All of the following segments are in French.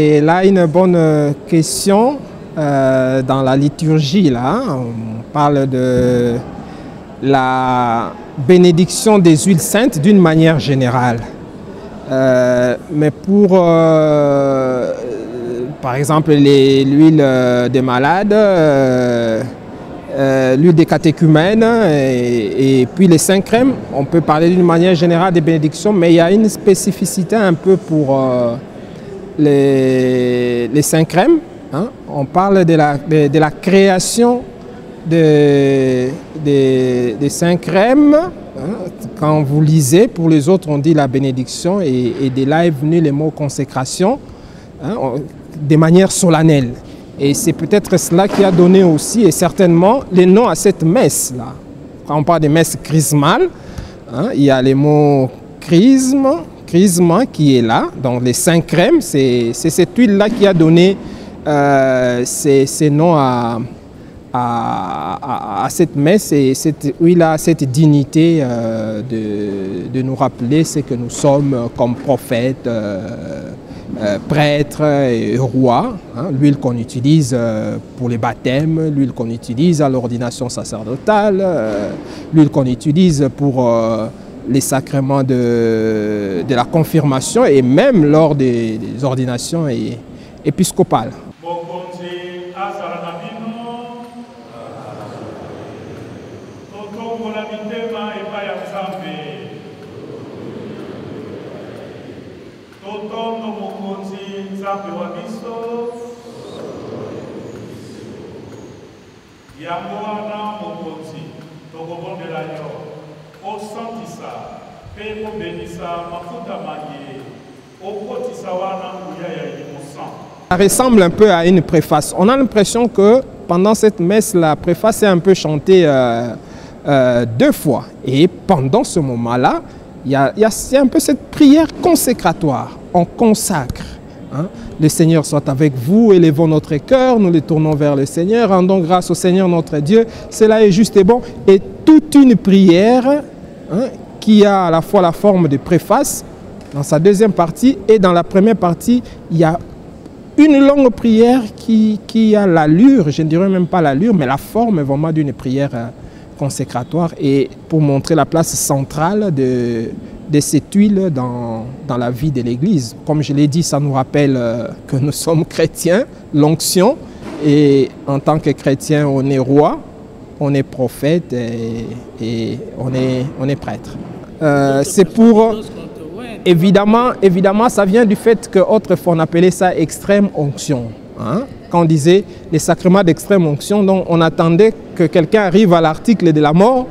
Et là, une bonne question dans la liturgie, là, on parle de la bénédiction des huiles saintes d'une manière générale. Mais pour, par exemple, l'huile des malades, l'huile des catéchumènes et puis les 5 crèmes, on peut parler d'une manière générale des bénédictions, mais il y a une spécificité un peu pour les 5 crèmes. Hein. On parle de la création des 5 crèmes. Hein. Quand vous lisez, pour les autres, on dit la bénédiction et de là est venu les mots consécration, hein, de manière solennelle. Et c'est peut-être cela qui a donné aussi, et certainement, les noms à cette messe-là. Quand on parle de messe chrismale, hein, il y a les mots chrisme qui est là, donc les 5 crèmes, c'est cette huile-là qui a donné ces noms à cette messe, et cette huile-là, cette dignité de nous rappeler ce que nous sommes comme prophètes, prêtres et rois, hein, l'huile qu'on utilise pour les baptêmes, l'huile qu'on utilise à l'ordination sacerdotale, l'huile qu'on utilise pour les sacrements de la confirmation et même lors des ordinations épiscopales. Ça ressemble un peu à une préface. On a l'impression que pendant cette messe, la préface est un peu chantée 2 fois. Et pendant ce moment-là, il y a un peu cette prière consécratoire. On consacre. Hein. Le Seigneur soit avec vous, élevons notre cœur, nous les tournons vers le Seigneur, rendons grâce au Seigneur notre Dieu, cela est juste et bon. Et toute une prière, hein, qui a à la fois la forme de préface dans sa deuxième partie, et dans la première partie, il y a une longue prière qui a l'allure, je ne dirais même pas l'allure, mais la forme vraiment d'une prière consécratoire, et pour montrer la place centrale de cette huile dans la vie de l'Église. Comme je l'ai dit, ça nous rappelle que nous sommes chrétiens, l'onction, et en tant que chrétien, on est roi, on est prophète et on est prêtre. C'est pour... Évidemment, ça vient du fait qu'autrefois on appelait ça extrême onction. Hein? Quand on disait les sacrements d'extrême onction, donc on attendait que quelqu'un arrive à l'article de la mort,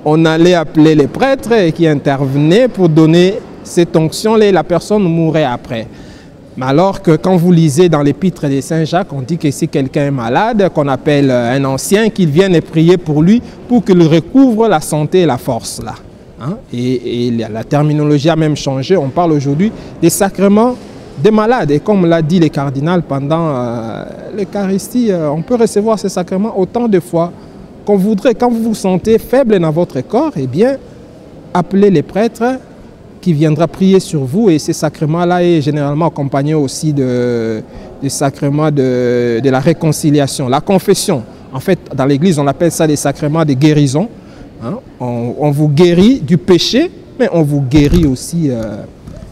on allait appeler les prêtres qui intervenaient pour donner cette onction-là et la personne mourrait après. Mais alors que quand vous lisez dans l'épître de Saint Jacques, on dit que si quelqu'un est malade, qu'on appelle un ancien, qu'il vienne prier pour lui pour qu'il recouvre la santé et la force là. Hein? Et la terminologie a même changé, on parle aujourd'hui des sacrements des malades. Et comme l'a dit le cardinal pendant l'Eucharistie, on peut recevoir ces sacrements autant de fois qu'on voudrait. Quand vous vous sentez faible dans votre corps, eh bien, appelez les prêtres qui viendra prier sur vous. Et ces sacrements-là est généralement accompagné aussi des sacrements de la réconciliation, la confession. En fait, dans l'Église, on appelle ça des sacrements de guérison. Hein? On vous guérit du péché, mais on vous guérit aussi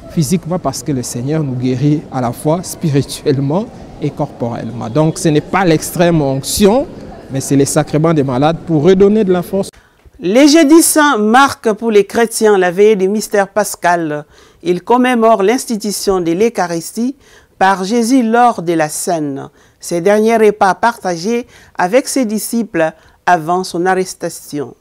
physiquement, parce que le Seigneur nous guérit à la fois spirituellement et corporellement. Donc ce n'est pas l'extrême onction, mais c'est les sacrements des malades pour redonner de la force. Les jeudis saints marquent pour les chrétiens la veille du mystère pascal. Ils commémorent l'institution de l'Eucharistie par Jésus lors de la scène. Ces derniers repas partagés avec ses disciples avant son arrestation.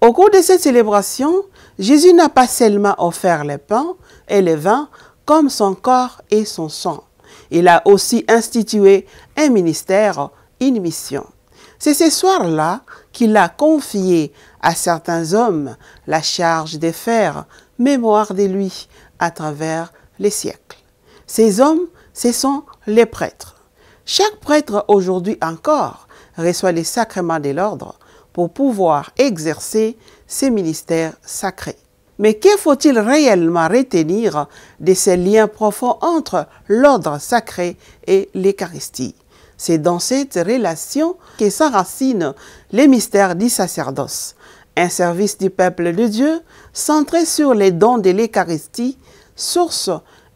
Au cours de cette célébration, Jésus n'a pas seulement offert le pain et le vin comme son corps et son sang. Il a aussi institué un ministère, une mission. C'est ce soir-là qu'il a confié à certains hommes la charge de faire mémoire de lui à travers les siècles. Ces hommes, ce sont les prêtres. Chaque prêtre aujourd'hui encore reçoit les sacrements de l'ordre pour pouvoir exercer ses ministères sacrés. Mais que faut-il réellement retenir de ces liens profonds entre l'ordre sacré et l'Eucharistie? C'est dans cette relation que s'enracinent les mystères du sacerdoce, un service du peuple de Dieu centré sur les dons de l'Eucharistie, source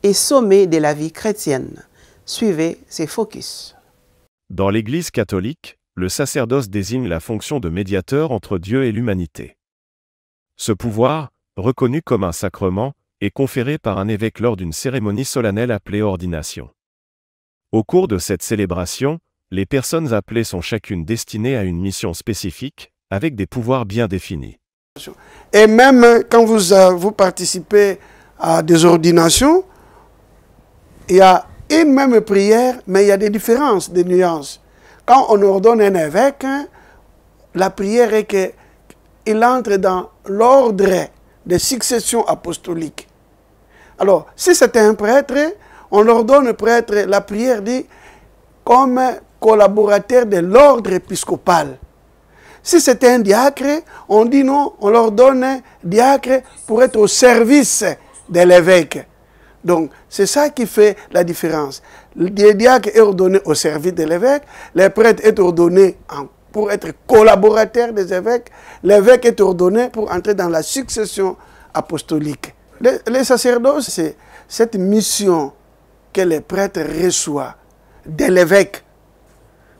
et sommet de la vie chrétienne. Suivez ces focus. Dans l'Église catholique, le sacerdoce désigne la fonction de médiateur entre Dieu et l'humanité. Ce pouvoir, reconnu comme un sacrement, est conféré par un évêque lors d'une cérémonie solennelle appelée ordination. Au cours de cette célébration, les personnes appelées sont chacune destinées à une mission spécifique, avec des pouvoirs bien définis. Et même quand vous participez à des ordinations, il y a une même prière, mais il y a des différences, des nuances. Quand on ordonne un évêque, la prière est qu'il entre dans l'ordre de succession apostolique. Alors, si c'est un prêtre, on ordonne prêtre, la prière dit comme collaborateur de l'ordre épiscopal. Si c'est un diacre, on dit non, on leur donne diacre pour être au service de l'évêque. Donc, c'est ça qui fait la différence. Le diacre est ordonné au service de l'évêque, le prêtre est ordonné pour être collaborateur des évêques, l'évêque est ordonné pour entrer dans la succession apostolique. Les sacerdoces, c'est cette mission que les prêtres reçoivent de l'évêque.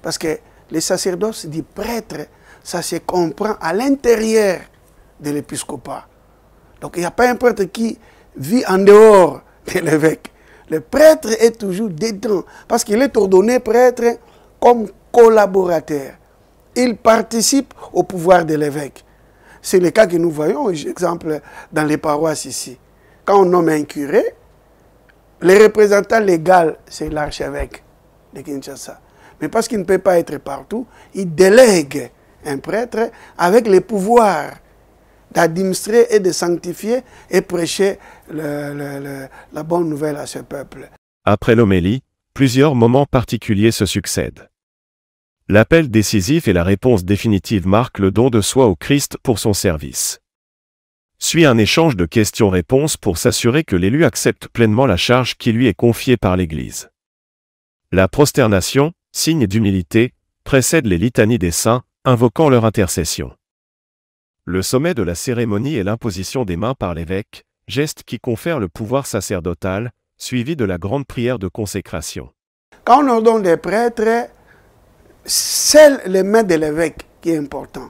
Parce que les sacerdoces du prêtre, ça se comprend à l'intérieur de l'épiscopat. Donc il n'y a pas un prêtre qui vit en dehors de l'évêque. Le prêtre est toujours dedans, parce qu'il est ordonné prêtre comme collaborateur. Il participe au pouvoir de l'évêque. C'est le cas que nous voyons, exemple, dans les paroisses ici. Quand on nomme un curé, le représentant légal, c'est l'archevêque de Kinshasa. Mais parce qu'il ne peut pas être partout, il délègue un prêtre avec les pouvoirs d'administrer et de sanctifier et prêcher la bonne nouvelle à ce peuple. Après l'homélie, plusieurs moments particuliers se succèdent. L'appel décisif et la réponse définitive marquent le don de soi au Christ pour son service. Suit un échange de questions-réponses pour s'assurer que l'élu accepte pleinement la charge qui lui est confiée par l'Église. La prosternation, signe d'humilité, précède les litanies des saints, invoquant leur intercession. Le sommet de la cérémonie est l'imposition des mains par l'évêque, geste qui confère le pouvoir sacerdotal, suivi de la grande prière de consécration. Quand on ordonne des prêtres, c'est les mains de l'évêque qui est important.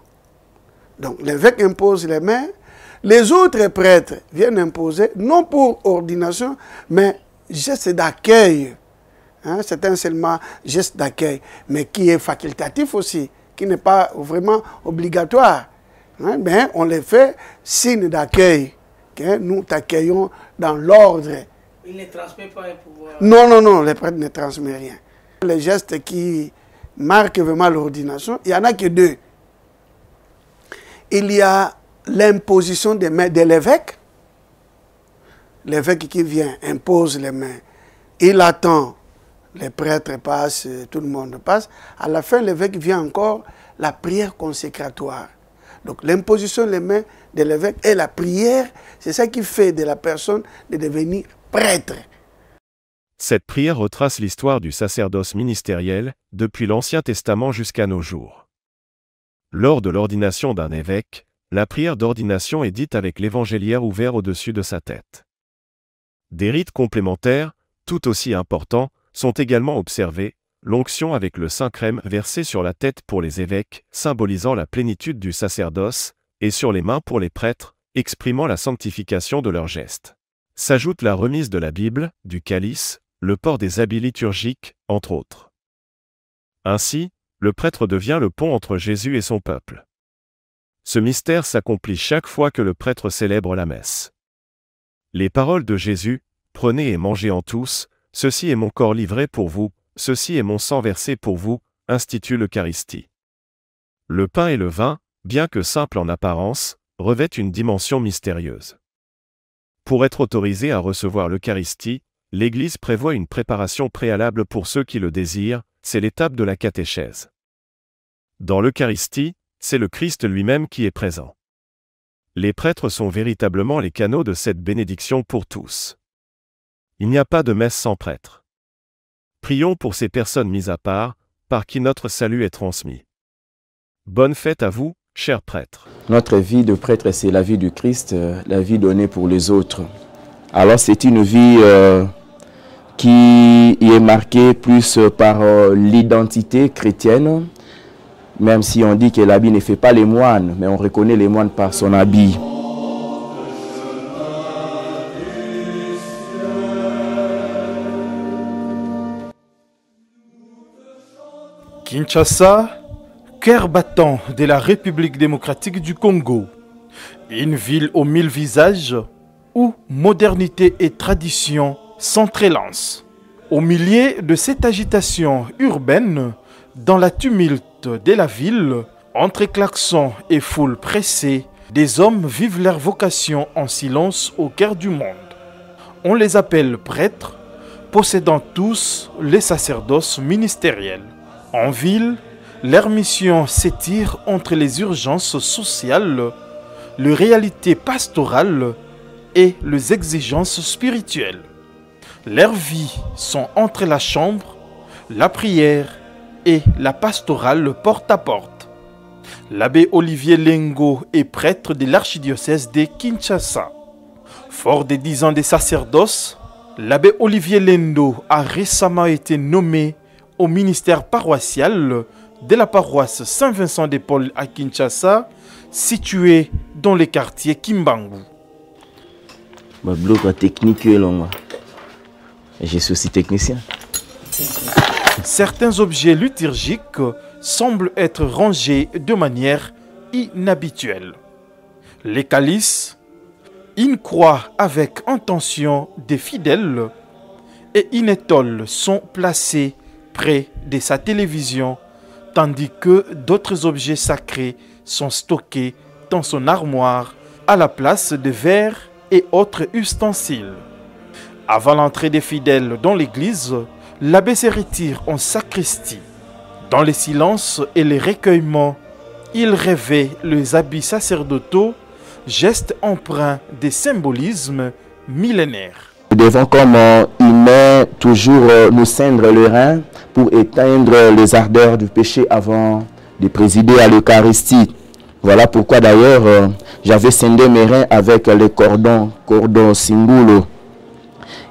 Donc l'évêque impose les mains, les autres prêtres viennent imposer, non pour ordination, mais geste d'accueil. C'est un seulement geste d'accueil, mais qui est facultatif aussi, qui n'est pas vraiment obligatoire. Mais on les fait signe d'accueil. Nous t'accueillons dans l'ordre. Il ne transmet pas un pouvoir. Non, les prêtres ne transmettent rien. Les gestes qui marquent vraiment l'ordination, il n'y en a que deux. Il y a l'imposition des mains de l'évêque. L'évêque qui vient impose les mains. Il attend, les prêtres passent, tout le monde passe. À la fin, l'évêque vient encore la prière consécratoire. Donc l'imposition des mains de l'évêque et la prière, c'est ça qui fait de la personne de devenir prêtre. Cette prière retrace l'histoire du sacerdoce ministériel, depuis l'Ancien Testament jusqu'à nos jours. Lors de l'ordination d'un évêque, la prière d'ordination est dite avec l'évangéliaire ouvert au-dessus de sa tête. Des rites complémentaires, tout aussi importants, sont également observés, l'onction avec le Saint-Crème versé sur la tête pour les évêques, symbolisant la plénitude du sacerdoce, et sur les mains pour les prêtres, exprimant la sanctification de leurs gestes. S'ajoute la remise de la Bible, du calice, le port des habits liturgiques, entre autres. Ainsi, le prêtre devient le pont entre Jésus et son peuple. Ce mystère s'accomplit chaque fois que le prêtre célèbre la messe. Les paroles de Jésus, « Prenez et mangez en tous, ceci est mon corps livré pour vous, ceci est mon sang versé pour vous », instituent l'Eucharistie. Le pain et le vin, bien que simples en apparence, revêtent une dimension mystérieuse. Pour être autorisé à recevoir l'Eucharistie, l'Église prévoit une préparation préalable pour ceux qui le désirent, c'est l'étape de la catéchèse. Dans l'Eucharistie, c'est le Christ lui-même qui est présent. Les prêtres sont véritablement les canaux de cette bénédiction pour tous. Il n'y a pas de messe sans prêtre. Prions pour ces personnes mises à part, par qui notre salut est transmis. Bonne fête à vous, chers prêtres. Notre vie de prêtre, c'est la vie du Christ, la vie donnée pour les autres. Alors c'est une vie qui est marquée plus par l'identité chrétienne, même si on dit que l'habit ne fait pas les moines, mais on reconnaît les moines par son habit. Kinshasa, cœur battant de la République démocratique du Congo. Une ville aux 1000 visages où modernité et tradition s'entrelacent. Au milieu de cette agitation urbaine, dans la tumulte de la ville, entre klaxons et foules pressées, des hommes vivent leur vocation en silence au cœur du monde. On les appelle prêtres, possédant tous les sacerdoces ministériels. En ville, leur mission s'étire entre les urgences sociales, les réalités pastorales et les exigences spirituelles. Leurs vies sont entre la chambre, la prière et la pastorale porte à porte. L'abbé Olivier Lengo est prêtre de l'archidiocèse de Kinshasa. Fort des 10 ans de sacerdoce, l'abbé Olivier Lengo a récemment été nommé au ministère paroissial de la paroisse Saint-Vincent de Paul à Kinshasa, située dans le quartier Kimbangu. Technique, je suis aussi technicien. Certains objets liturgiques semblent être rangés de manière inhabituelle. Les calices, une croix avec intention des fidèles et une étole sont placés près de sa télévision, tandis que d'autres objets sacrés sont stockés dans son armoire à la place de verres et autres ustensiles. Avant l'entrée des fidèles dans l'église, l'abbé se retire en sacristie. Dans le silence et le recueillement, il revêt les habits sacerdotaux, geste empreint de symbolisme millénaire. Nous devons comme humains toujours nous ceindre le rein pour éteindre les ardeurs du péché avant de présider à l'Eucharistie. Voilà pourquoi d'ailleurs j'avais scindé mes reins avec les cordon singulo.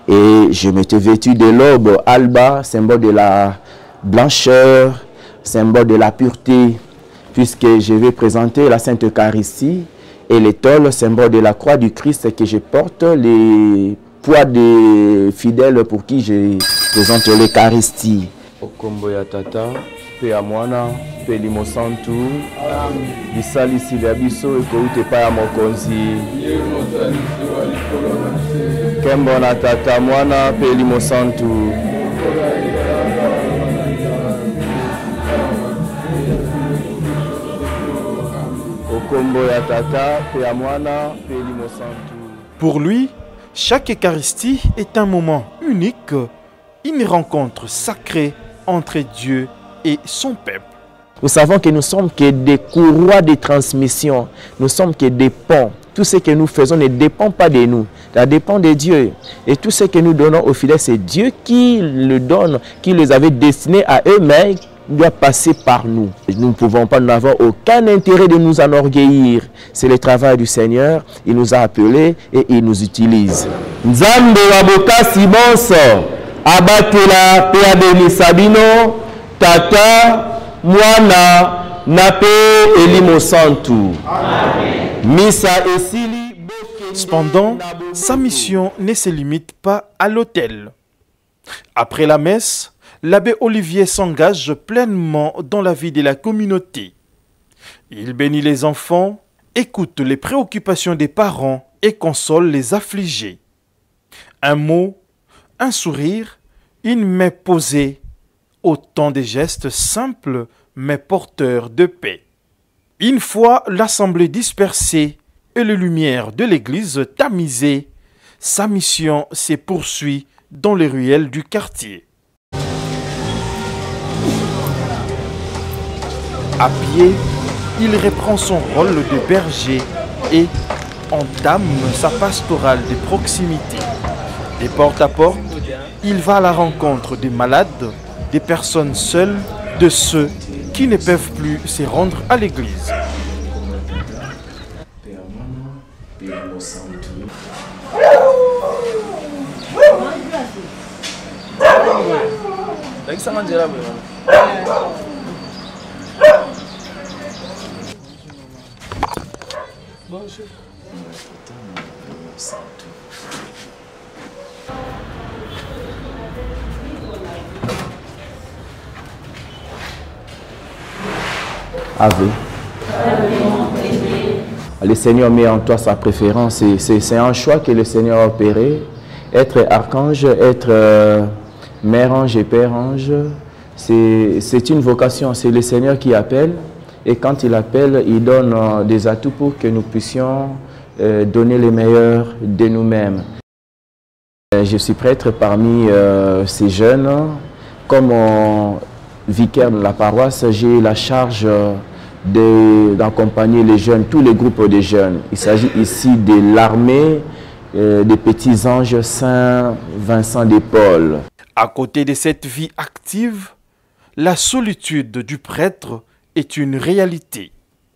Et je m'étais vêtu de l'aube alba, symbole de la blancheur, symbole de la pureté, puisque je vais présenter la Sainte Eucharistie et l'étole, symbole de la croix du Christ que je porte, les poids des fidèles pour qui je présente l'Eucharistie. Okombo ya tata, pe amwana, pe limosantu, bisalisi vya biso ekoute pa ya mokonzi. Kembo na tata mwana, pe limosantu. Okombo ya tata, pe amwana, pe limosantu. Pour lui, chaque Eucharistie est un moment unique, une rencontre sacrée entre Dieu et son peuple. Nous savons que nous sommes que des courroies de transmission, nous sommes que des ponts. Tout ce que nous faisons ne dépend pas de nous, ça dépend de Dieu. Et tout ce que nous donnons aux fidèles, c'est Dieu qui le donne, qui les avait destinés à eux, mais doit passer par nous. Nous ne pouvons pas, nous n'avons aucun intérêt de nous enorgueillir. C'est le travail du Seigneur, il nous a appelés et il nous utilise. Nzambe waboka sibonso, abatela pe abelisa bino, tata, mwana, nape elimo santu. Misa esili. Cependant, sa mission ne se limite pas à l'autel. Après la messe, l'abbé Olivier s'engage pleinement dans la vie de la communauté. Il bénit les enfants, écoute les préoccupations des parents et console les affligés. Un mot, un sourire, une main posée, autant de gestes simples mais porteurs de paix. Une fois l'assemblée dispersée et les lumières de l'église tamisées, sa mission se poursuit dans les ruelles du quartier. À pied, il reprend son rôle de berger et entame sa pastorale de proximité. Et porte à porte, il va à la rencontre des malades, des personnes seules, de ceux qui ne peuvent plus se rendre à l'église. Ave. Le Seigneur met en toi sa préférence. C'est un choix que le Seigneur a opéré. Être archange, être mère ange et père ange, c'est une vocation. C'est le Seigneur qui appelle. Et quand il appelle, il donne des atouts pour que nous puissions donner le meilleur de nous-mêmes. Je suis prêtre parmi ces jeunes. Comme vicaire de la paroisse, j'ai la charge d'accompagner les jeunes, tous les groupes de jeunes. Il s'agit ici de l'armée des petits anges Saint Vincent de Paul. À côté de cette vie active, la solitude du prêtre est une réalité.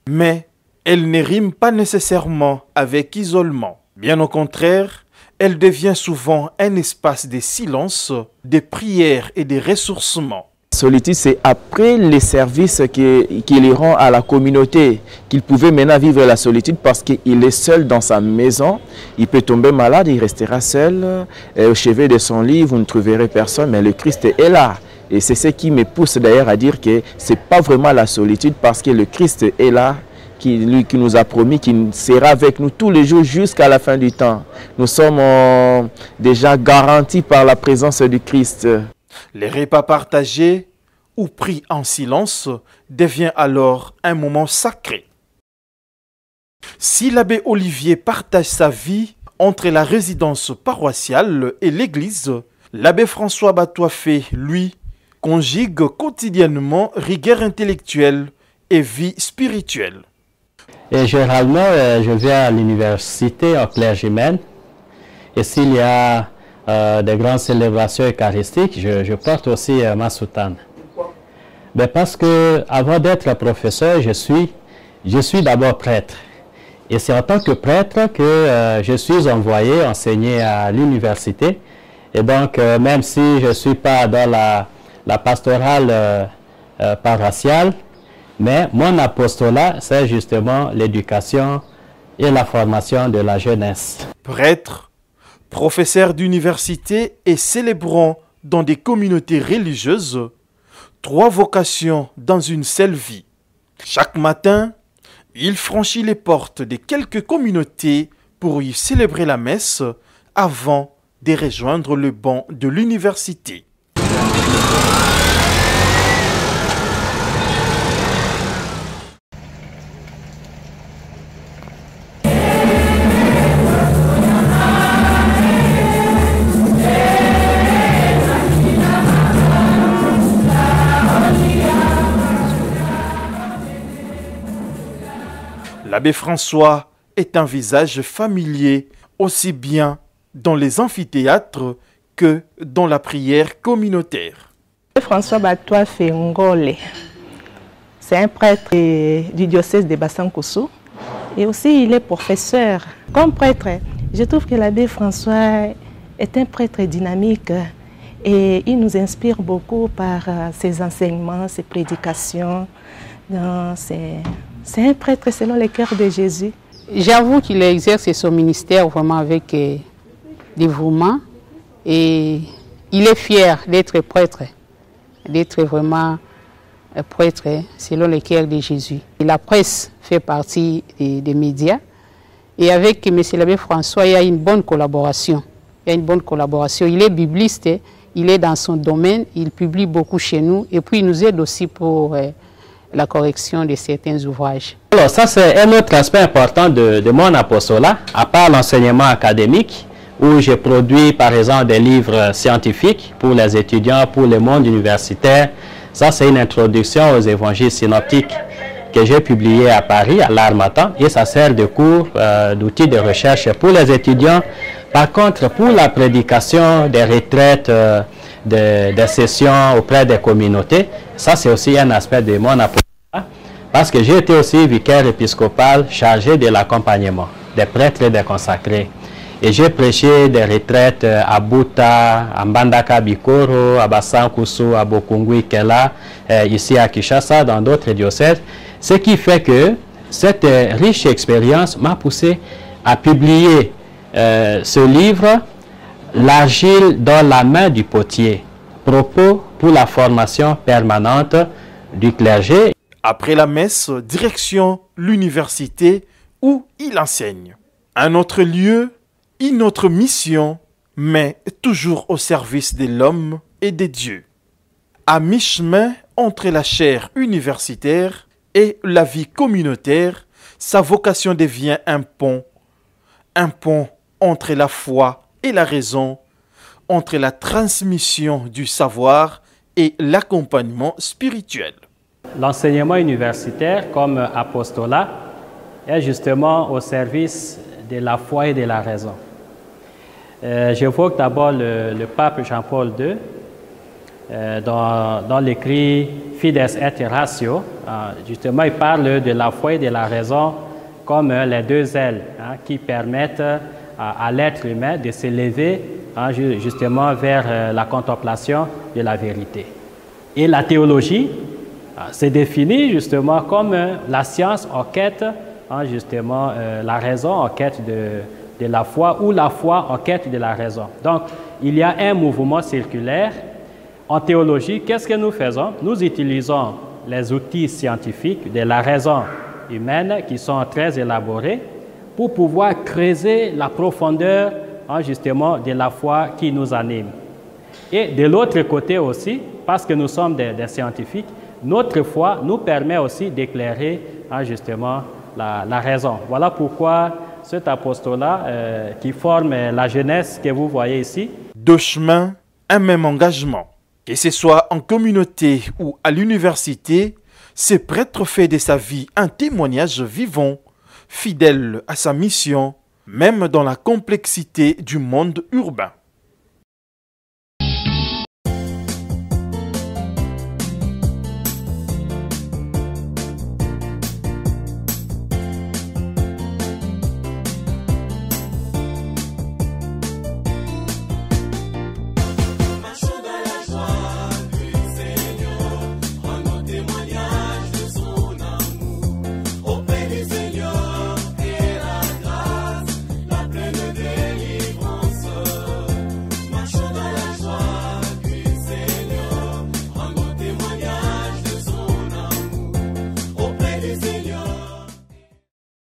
Mais elle ne rime pas nécessairement avec isolement. Bien au contraire, elle devient souvent un espace de silence, de prière et de ressourcement. Solitude, c'est après les services qu'il rend à la communauté qu'il pouvait maintenant vivre la solitude parce qu'il est seul dans sa maison. Il peut tomber malade, il restera seul. Au chevet de son lit, vous ne trouverez personne, mais le Christ est là. Et c'est ce qui me pousse d'ailleurs à dire que ce n'est pas vraiment la solitude parce que le Christ est là, qui nous a promis qu'il sera avec nous tous les jours jusqu'à la fin du temps. Nous sommes déjà garantis par la présence du Christ. Les repas partagés ou pris en silence devient alors un moment sacré. Si l'abbé Olivier partage sa vie entre la résidence paroissiale et l'église, l'abbé François Batoifé, lui, conjugue quotidiennement rigueur intellectuelle et vie spirituelle. Et généralement, je vais à l'université en clergémène. Et s'il y a des grandes célébrations eucharistiques, je porte aussi ma soutane. Mais parce que avant d'être professeur, je suis d'abord prêtre. Et c'est en tant que prêtre que je suis envoyé enseigner à l'université. Et donc, même si je ne suis pas dans la pastorale paroissiale, mais mon apostolat, c'est justement l'éducation et la formation de la jeunesse. Prêtre, professeur d'université et célébrant dans des communautés religieuses, 3 vocations dans une seule vie. Chaque matin, il franchit les portes de quelques communautés pour y célébrer la messe avant de rejoindre le banc de l'université. L'abbé François est un visage familier aussi bien dans les amphithéâtres que dans la prière communautaire. François Batoifé Ngole, c'est un prêtre du diocèse de Basankosso et aussi il est professeur. Comme prêtre, je trouve que l'abbé François est un prêtre dynamique et il nous inspire beaucoup par ses enseignements, ses prédications. C'est un prêtre selon le cœur de Jésus. J'avoue qu'il exerce son ministère vraiment avec dévouement et il est fier d'être prêtre, d'être vraiment prêtre selon le cœur de Jésus. Et la presse fait partie des médias et avec M. l'abbé François, il y a une bonne collaboration. Il y a une bonne collaboration. Il est bibliste, il est dans son domaine, il publie beaucoup chez nous et puis il nous aide aussi pour la correction de certains ouvrages. Alors ça c'est un autre aspect important de mon apostolat, à part l'enseignement académique, où je produis par exemple des livres scientifiques pour les étudiants, pour le monde universitaire. Ça c'est une introduction aux évangiles synoptiques que j'ai publié à Paris, à l'Harmattan, et ça sert de cours, d'outil de recherche pour les étudiants. Par contre, pour la prédication des retraites, des sessions auprès des communautés, ça c'est aussi un aspect de mon apostolat, parce que j'ai été aussi vicaire épiscopal chargé de l'accompagnement des prêtres et des consacrés. Et j'ai prêché des retraites à Buta, à Mbandaka Bikoro, à Bassankusu, à Bokungui Kela, ici à Kinshasa, dans d'autres diocèses. Ce qui fait que cette riche expérience m'a poussé à publier ce livre, L'argile dans la main du potier, propos pour la formation permanente du clergé. Après la messe, direction l'université où il enseigne. Un autre lieu, une autre mission, mais toujours au service de l'homme et des dieux. À mi-chemin entre la chaire universitaire et la vie communautaire, sa vocation devient un pont entre la foi et la raison, entre la transmission du savoir et l'accompagnement spirituel. L'enseignement universitaire comme apostolat est justement au service de la foi et de la raison. J'évoque d'abord le pape Jean-Paul II dans l'écrit Fides et Ratio. Justement, il parle de la foi et de la raison comme les deux ailes qui permettent à l'être humain de s'élever justement vers la contemplation de la vérité. Et la théologie se définit justement comme la science en quête, justement la raison en quête de la foi ou la foi en quête de la raison. Donc, il y a un mouvement circulaire. En théologie, qu'est-ce que nous faisons? Nous utilisons les outils scientifiques de la raison humaine qui sont très élaborés pour pouvoir creuser la profondeur justement de la foi qui nous anime. Et de l'autre côté aussi, parce que nous sommes des scientifiques, notre foi nous permet aussi d'éclairer justement la raison. Voilà pourquoi cet apostolat qui forme la jeunesse que vous voyez ici. Deux chemins, un même engagement. Que ce soit en communauté ou à l'université, ce prêtre fait de sa vie un témoignage vivant, fidèle à sa mission, même dans la complexité du monde urbain.